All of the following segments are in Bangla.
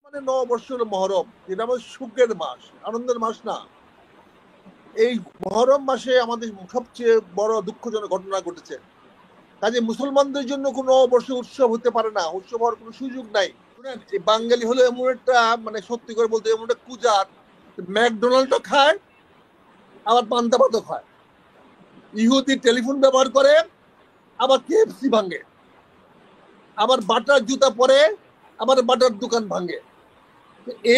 মানে নববর্ষ হলো মহরম, যেটা আমাদের সুখের মাস, আনন্দের মাস না। এই মহরম মাসে আমাদের সবচেয়ে বড় দুঃখজনক ঘটনা ঘটেছে। কাজে মুসলমানদের জন্য কোনো নববর্ষ উৎসব হতে পারে না, উৎসব হওয়ার কোনো সুযোগ নাই। শুনেন, এই বাঙালি হলো এমন একটা, মানে সত্যি করে বলতে এমন একটা কুজাত, ম্যাকডোনাল্ডও খায় আবার পান্তা ভাতও খায়, ইহুদি টেলিফোন ব্যবহার করে আবার কেএফসি ভাঙে, আবার বাটার জুতা পরে আবার বাটার দোকান ভাঙে।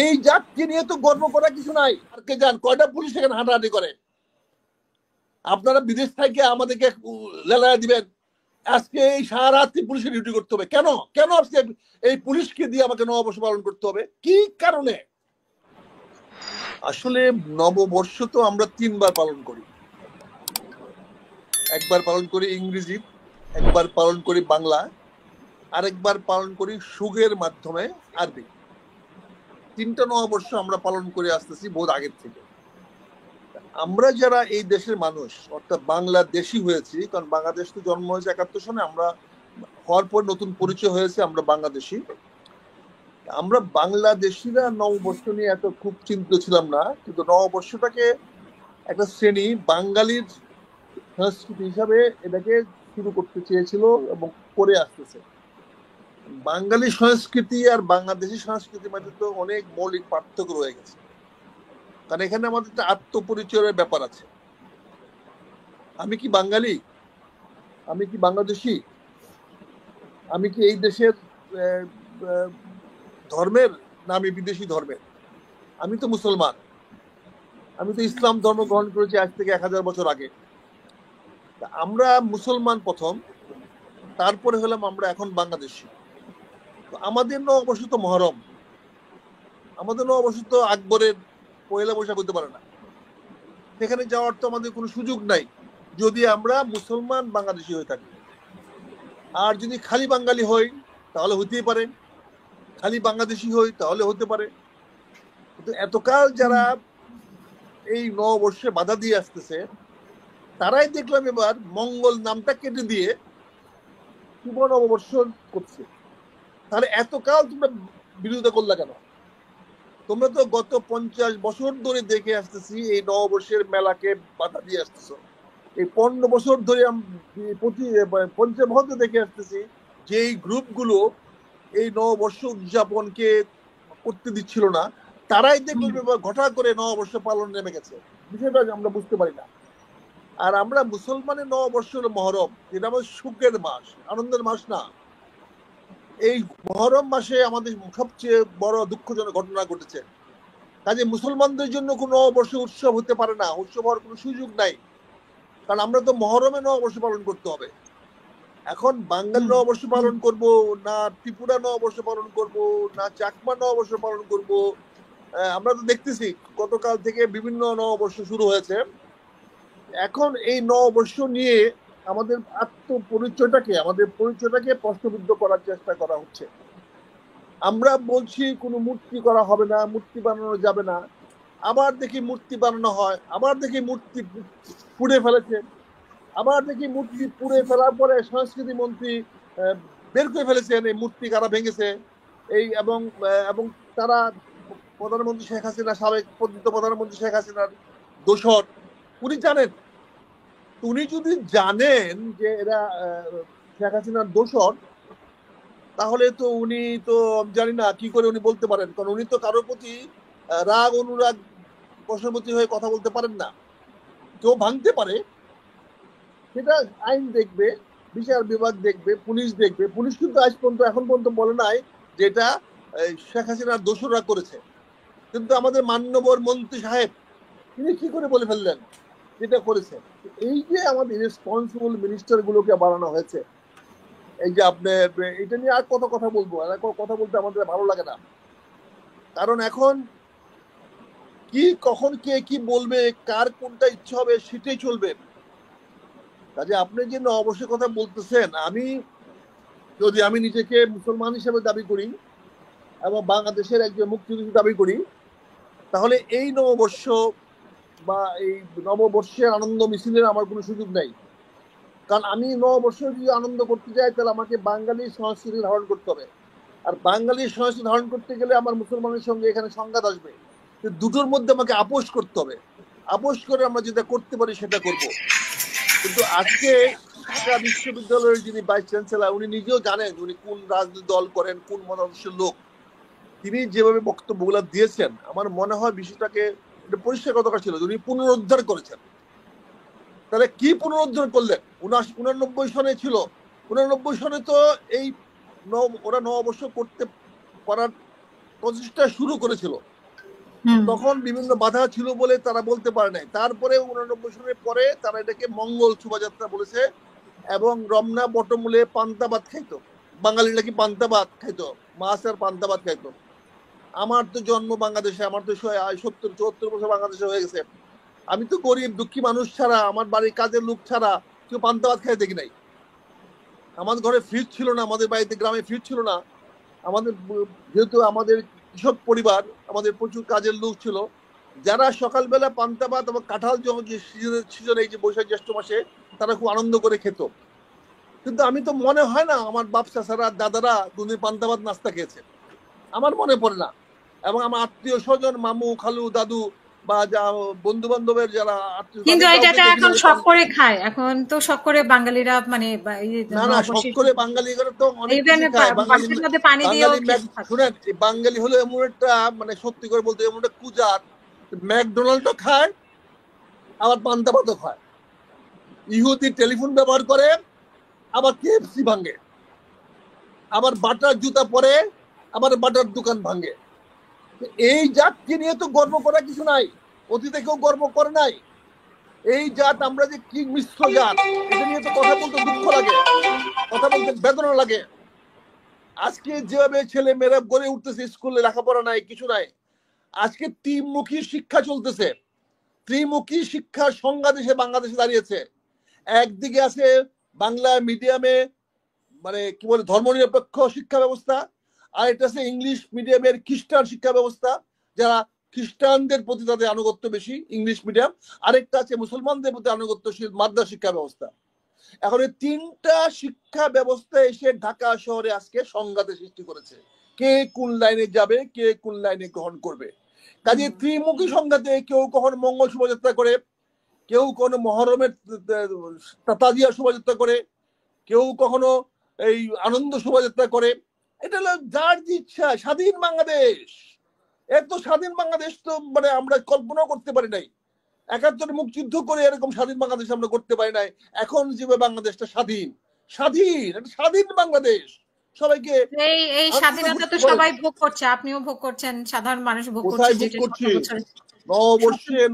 এই জাতকে নিয়ে তো গর্ব করার কিছু নাই। আর কে যান, কয়টা পুলিশ এখানে হাঁটাহাঁটি করে? আপনারা বিদেশ থেকে আমাদেরকে লেলায় দিবেন, আজকে এই সারা রাত্রি পুলিশের ডিউটি করতে হবে কেন? কেন আজকে এই পুলিশকে দিয়ে আমাকে নববর্ষ পালন করতে হবে? কি কারণে? আসলে নববর্ষ তো আমরা 3 বার পালন করি। একবার পালন করি ইংরেজি, একবার পালন করি বাংলা, আরেকবার পালন করি সুগের মাধ্যমে আরবি। 3টা নববর্ষ আমরা পালন করে আসতেছি বহু আগের থেকে। আমরা যারা এই দেশের মানুষ, অর্থাৎ বাংলাদেশি হয়েছি, কারণ বাংলাদেশ তো জন্ম হয়েছে 71 সনে, আমরা হওয়ার পর নতুন পরিচয় হয়েছে আমরা বাংলাদেশি। আমরা বাংলাদেশিরা নববর্ষ নিয়ে এত খুব চিন্তিত ছিলাম না, কিন্তু নববর্ষটাকে একটা শ্রেণী বাঙালির সংস্কৃতি হিসাবে এটাকে শুরু করতে চেয়েছিল এবং করে আসতেছে। বাঙালি সংস্কৃতি আর বাংলাদেশি সংস্কৃতির মধ্যে তো অনেক মৌলিক পার্থক্য রয়ে গেছে, কারণ এখানে আমাদের একটা আত্মপরিচয়ের ব্যাপার আছে। আমি কি বাঙালি? আমি কি বাংলাদেশি? আমি কি এই দেশের ধর্মের, না আমি বিদেশি ধর্মের? আমি তো মুসলমান, আমি তো ইসলাম ধর্ম গ্রহণ করেছি আজ থেকে 1000 বছর আগে। আমরা মুসলমান প্রথম, তারপরে হলাম আমরা এখন বাংলাদেশি। তো আমাদের নববর্ষ তো মহরম, আমাদের নববর্ষ তো আকবরের পয়লা বৈশাখ হতে পারে না। সেখানে যাওয়ার তো আমাদের কোনো সুযোগ নাই যদি আমরা মুসলমান বাংলাদেশি হয়ে থাকি। আর যদি খালি বাঙালি হই তাহলে হতেই পারে, খালি বাংলাদেশি হই তাহলে হতে পারে। কিন্তু এতকাল যারা এই নববর্ষে বাধা দিয়ে আসতেছে, তারাই দেখলাম এবার মঙ্গল নামটা কেটে দিয়ে শুভ নববর্ষ করছে। তাহলে এতকাল তোমরা বিরোধিতা করলা কেন? তোমরা তো গত 50 বছর ধরে দেখে আসতেছি এই নববর্ষের মেলাকে বাধা দিয়ে আসতেছো। এই 15 বছর ধরে প্রতি 50 বছর দেখে আসতেছি যে এই গ্রুপগুলো এই নববর্ষ উদযাপনকে করতে দিচ্ছিল না, তারাই দেখলেন এবার ঘটা করে নববর্ষ পালন নেমে গেছে। বিষয়টা আমরা বুঝতে পারি না। আর আমরা মুসলমানের নববর্ষ হলো মহরম, যেটা আমাদের সুখের মাস, আনন্দের মাস না। এই মহরম মাসে আমাদের সবচেয়ে বড় দুঃখজনক ঘটনা ঘটেছে। কাজে মুসলমানদের জন্য কোনো নববর্ষ উৎসব হতে পারে না, উৎসব হওয়ার কোনো সুযোগ নাই। কারণ আমরা তো মহরমে নববর্ষ পালন করতে হবে। এখন বাঙালি নববর্ষ পালন করব না ত্রিপুরা নববর্ষ পালন করব না চাকমা নববর্ষ পালন করব? আমরা তো দেখতেছি গতকাল থেকে বিভিন্ন নববর্ষ শুরু হয়েছে। এখন এই নববর্ষ নিয়ে আমাদের আত্মপরিচয়টাকে, আমাদের পরিচয়টাকে প্রশ্নবিদ্ধ করার চেষ্টা করা হচ্ছে। আমরা বলছি কোনো মূর্তি করা হবে না, মূর্তি বানানো যাবে না, আবার দেখি মূর্তি বানানো হয়, আবার দেখি মূর্তি পুড়ে ফেলেছে, আবার দেখি মূর্তি পুড়ে ফেলার পরে সংস্কৃতি মন্ত্রী বের করে ফেলেছেন এই মূর্তি কারা ভেঙেছে। এই এবং এবং তারা প্রধানমন্ত্রী শেখ হাসিনা, সাবেক প্রধানমন্ত্রী শেখ হাসিনার দোসর। উনি জানেন, উনি যদি জানেন যে এরা শেখ হাসিনার দোসর, তাহলে তো উনি তো জানি না কি করে উনি বলতে পারেন, কারণ উনি তো কারোর প্রতি রাগ অনুরাগ বশবর্তী হয়ে কথা বলতে পারেন না। কেউ ভাঙতে পারে, সেটা আইন দেখবে, বিচার বিভাগ দেখবে, পুলিশ দেখবে। পুলিশ কিন্তু আজ পর্যন্ত, এখন পর্যন্ত বলে নাই যে এটা শেখ হাসিনার দোসররা করেছে। কিন্তু আমাদের মাননীয় মন্ত্রী সাহেব তিনি কি করে বলে ফেললেন যেটা করেছে। এই যে আমাদের রেসপন্সিবল মিনিস্টার গুলোকে বানানো হয়েছে, এই যে আপনার, এটা নিয়ে আর কত কথা বলবো, আর কথা বলতে আমাদের ভালো লাগে না। কারণ এখন কি কখন কে কি বলবে, কার কোনটা ইচ্ছা হবে সেটাই চলবে। কাজে আপনি যে অবশ্যই কথা বলতেছেন, আমি নিজেকে মুসলমান হিসেবে দাবি করি এবং বাংলাদেশের একজন মুক্তিযুদ্ধ দাবি করি, তাহলে এই নববর্ষ বা এই নববর্ষের আনন্দ মিছিলের আমার কোনো সুযোগ নাই। কারণ আমি নববর্ষ যদি আনন্দ করতে যাই, তাহলে আমাকে বাঙালি সংস্কৃতি ধারণ করতে হবে। আর বাঙালির সংস্কৃতি ধারণ করতে গেলে আমার মুসলমানের সঙ্গে এখানে সংঘাত আসবে। দুটোর মধ্যে আমাকে আপোষ করতে হবে, আপোষ করে আমরা যেটা করতে পারি সেটা করব। কিন্তু আজকে ঢাকা বিশ্ববিদ্যালয়ের যিনি ভাইস চ্যান্সেলর, উনি নিজেও জানেন উনি কোন রাজনৈতিক দল করেন, কোন মতাদর্শের লোক। তিনি যেভাবে বক্তব্যগুলো দিয়েছেন, আমার মনে হয় বিষয়টাকে পরিষ্কার কথা ছিল, উনি পুনরুদ্ধার করেছেন। তাহলে কি পুনরুদ্ধার করলেন? 89 সনে ছিল, 89 সনে তো এই ওরা নববর্ষ করতে করার প্রচেষ্টা শুরু করেছিল, তখন বিভিন্ন বাধা ছিল বলে তারা বলতে পারে নাই। তারপরে 89 সনের পরে তারা এটাকে মঙ্গল শোভাযাত্রা বলেছে, এবং রমনা বটমূলে পান্তা ভাত খাইতো, বাঙালিরা কি পান্তা ভাত খাইতো, মাছ আর পান্তা ভাত খাইতো। আমার তো জন্ম বাংলাদেশে, আমার তো 70-74 বছর বাংলাদেশে হয়ে গেছে, আমি তো গরিব দুঃখী মানুষ ছাড়া, আমার বাড়ির কাজের লোক ছাড়া কেউ পান্তা ভাত খাই দেখি নাই। আমাদের ঘরে ফ্রিজ ছিল না, আমাদের বাড়িতে গ্রামে ফ্রিজ ছিল না। আমাদের যেহেতু আমাদের কৃষক পরিবার, আমাদের প্রচুর কাজের লোক ছিল, যারা সকালবেলা পান্তা ভাত এবং কাঁঠাল যে সিজনে, এই যে বৈশাখ জ্যৈষ্ঠ মাসে, তারা খুব আনন্দ করে খেত। কিন্তু আমি তো মনে হয় না আমার বাপ চাচারা দাদারা দুদিন পান্তা ভাত নাস্তা খেয়েছে, আমার মনে পড়ে না। এবং আমার আত্মীয় স্বজন, মামু খালু দাদু বা যা বন্ধু বান্ধবের যারা আত্মীয়, কিন্তু এটা এখন শখ করে খায়, এখন তো শখ করে বাঙালিরা, মানে না না, শখ করে বাঙালি করে তো অনেক কিছু খায়। বাঙালি শুনেন, বাঙালি হলো এমন একটা, মানে সত্যি করে বলতে এমন একটা কুজাত, ম্যাকডোনাল্ডও খায় আবার পান্তা ভাতও খায়। ইহুদি টেলিফোন ব্যবহার করে, আবার কেএফসি ভাঙে, আবার বাটার জুতা পরে, আবার বাটার দোকান ভাঙে। এই জাতকে নিয়ে তো গর্ব করার কিছু নাই, অতীতে কেউ গর্ব করে নাই। এই জাত আমরা যে কি মিশ্র জাত, এটা নিয়ে তো কথা বলতে দুঃখ লাগে, কথা বলতে বেদনা লাগে। আজকে যেভাবে ছেলে মেয়েরা গড়ে উঠতেছে, স্কুলে লেখাপড়া নাই, কিছু নাই। আজকে ত্রিমুখী শিক্ষা চলতেছে, ত্রিমুখী শিক্ষার সংজ্ঞা দেশে বাংলাদেশে দাঁড়িয়েছে। একদিকে আছে বাংলা মিডিয়ামে, মানে কি বলে, ধর্মনিরপেক্ষ শিক্ষা ব্যবস্থা, আর এটা আছে ইংলিশ মিডিয়ামের খ্রিস্টান শিক্ষা ব্যবস্থা, যারা খ্রিস্টানদের প্রতি তাদের আনুগত্য বেশি, ইংলিশ মিডিয়াম। আরেকটা আছে মুসলমানদের প্রতি আনুগত্যশীল মাদ্রাসা শিক্ষা ব্যবস্থা। এখন এই তিনটা শিক্ষা ব্যবস্থা এসে ঢাকা শহরে আজকে সংঘাতের সৃষ্টি করেছে, কে কোন লাইনে যাবে, কে কোন লাইনে গ্রহণ করবে। কাজে ত্রিমুখী সংঘাতে কেউ কখনো মঙ্গল শোভাযাত্রা করে, কেউ কোনো মহরমের তাজিয়া শোভাযাত্রা করে, কেউ কখনো এই আনন্দ শোভাযাত্রা করে। এটা হলো যার ইচ্ছা, স্বাধীন বাংলাদেশ। এত স্বাধীন বাংলাদেশ তো মানে আমরা কল্পনাও করতে পারি নাই। 71 মুক্তিযুদ্ধ করে এরকম স্বাধীন বাংলাদেশ আমরা করতে পারি নাই। এখন যে বাংলাদেশটা স্বাধীন, স্বাধীন, স্বাধীন বাংলাদেশ সবাইকে। এই স্বাধীনতা তো সবাই ভোগ করছে, আপনিও ভোগ করছেন, সাধারণ মানুষ ভোগ করছে। কোথায় ভোগ করছি?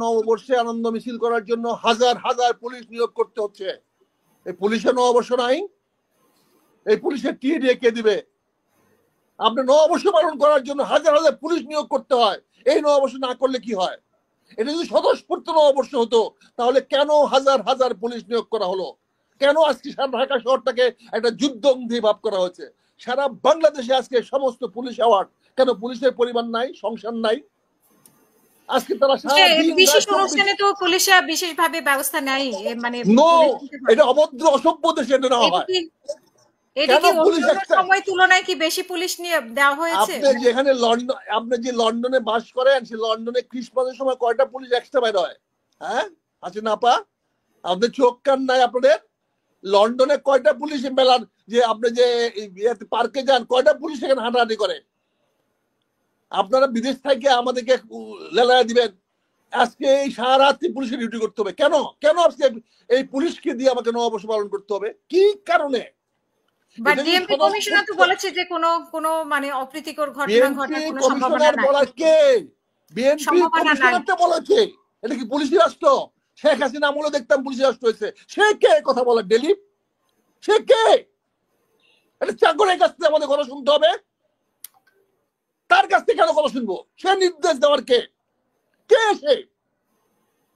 নববর্ষে আনন্দ মিছিল করার জন্য হাজার হাজার পুলিশ নিয়োগ করতে হচ্ছে। এই পুলিশের নববর্ষ নাই, এই পুলিশের টিএ কে দিবে? আপনি নববর্ষ পালন করার জন্য হাজার হাজার পুলিশ নিয়োগ করতে হয়, এই নববর্ষ না করলে কি হয়? এটা যদি স্বতঃস্ফূর্ত নববর্ষ হতো, তাহলে কেন হাজার হাজার পুলিশ নিয়োগ করা হলো? কেন আজকে সারা ঢাকা শহরটাকে একটা যুদ্ধবন্দী ভাব করা হয়েছে? সারা বাংলাদেশে আজকে সমস্ত পুলিশ অ্যাওয়ার্ড, কেন পুলিশের পরিমাণ নাই, সংসার নাই? আজকে তারা বিশেষ অনুষ্ঠানে তো পুলিশরা বিশেষভাবে ব্যবস্থা নেয়, মানে এটা অভদ্র অসভ্য দেশে এটা নেওয়া হয়। সময় তুলনায় কি বেশি পুলিশ নিয়ে দেওয়া হয়েছে? আপনি যেখানে লন্ডন, আপনি যে লন্ডনে বাস করেন, সেই লন্ডনে ক্রিসমাসের সময় কয়টা পুলিশ এক্সট্রা বাইর হয়? হ্যাঁ, আছে না পা? আপনাদের চোখ কান নাই আপনাদের? লন্ডনে কয়টা পুলিশ মেলার, যে আপনি যে পার্কে যান, কয়টা পুলিশ এখানে হাঁটাহাঁটি করে? আপনারা বিদেশ থেকে আমাদেরকে লেলায় দিবেন, আজকে এই সারা রাত্রি পুলিশের ডিউটি করতে হবে কেন? কেন আজকে এই পুলিশকে দিয়ে আমাকে নববর্ষ পালন করতে হবে? কি কারণে? ডিএমপি কমিশনার তো বলেছে যে কোনো মানে অপ্রীতিকর ঘটনা ঘটার কোনো সম্ভাবনা নাই। বলার কে? বিএনপি কমিশনারটা বলেছে। এটা কি পুলিশি রাষ্ট্র? শেখ হাসিনা আমলে দেখতাম পুলিশি রাষ্ট্র হয়েছে। সে কে কথা বলার? ডেলি সে কে? এটা চাকরের কাছ থেকে আমাদের কথা শুনতে হবে? তার কাছ থেকে কেন কথা শুনবো? সে নির্দেশ দেওয়ার কে? কে সে?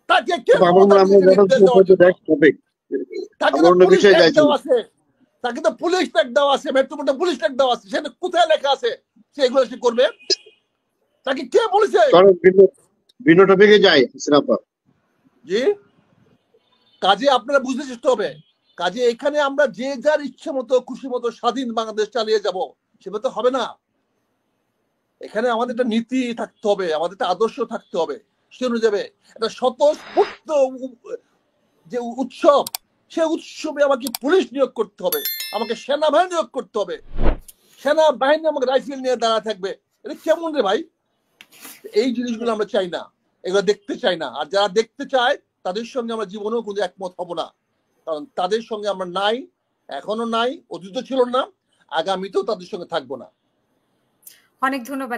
তাকে কে তাকে তো পুলিশ ট্যাগ দেওয়া আছে, মেট্রোপলিটন পুলিশ ট্যাগ দেওয়া আছে, সেটা কোথায় লেখা আছে সে এগুলো সে করবে? তাকে কে বলেছে? ভিন্ন টপিকে যাই জি, কাজে আপনারা বুঝতে চেষ্টা হবে। কাজে এখানে আমরা যে যার ইচ্ছে মতো খুশি মতো স্বাধীন বাংলাদেশ চালিয়ে যাব, সেভাবে তো হবে না। এখানে আমাদের একটা নীতি থাকতে হবে, আমাদের একটা আদর্শ থাকতে হবে, সে অনুযায়ী একটা স্বতঃস্ফূর্ত যে উৎসব, সে উৎসবে আমাকে পুলিশ নিয়োগ করতে হবে, আমাকে সেনাবাহিনী নিয়োগ করতে হবে, সেনাবাহিনী আমাকে রাইফেল নিয়ে দাঁড়া থাকবে। এটা কেমন রে ভাই? এই জিনিসগুলো আমরা চাই না, এগুলো দেখতে চাই না। আর যারা দেখতে চায় তাদের সঙ্গে আমরা জীবনেও কিন্তু একমত হব না, কারণ তাদের সঙ্গে আমরা নাই, এখনো নাই, অতীত ছিল না, আগামীতেও তাদের সঙ্গে থাকবো না। অনেক ধন্যবাদ।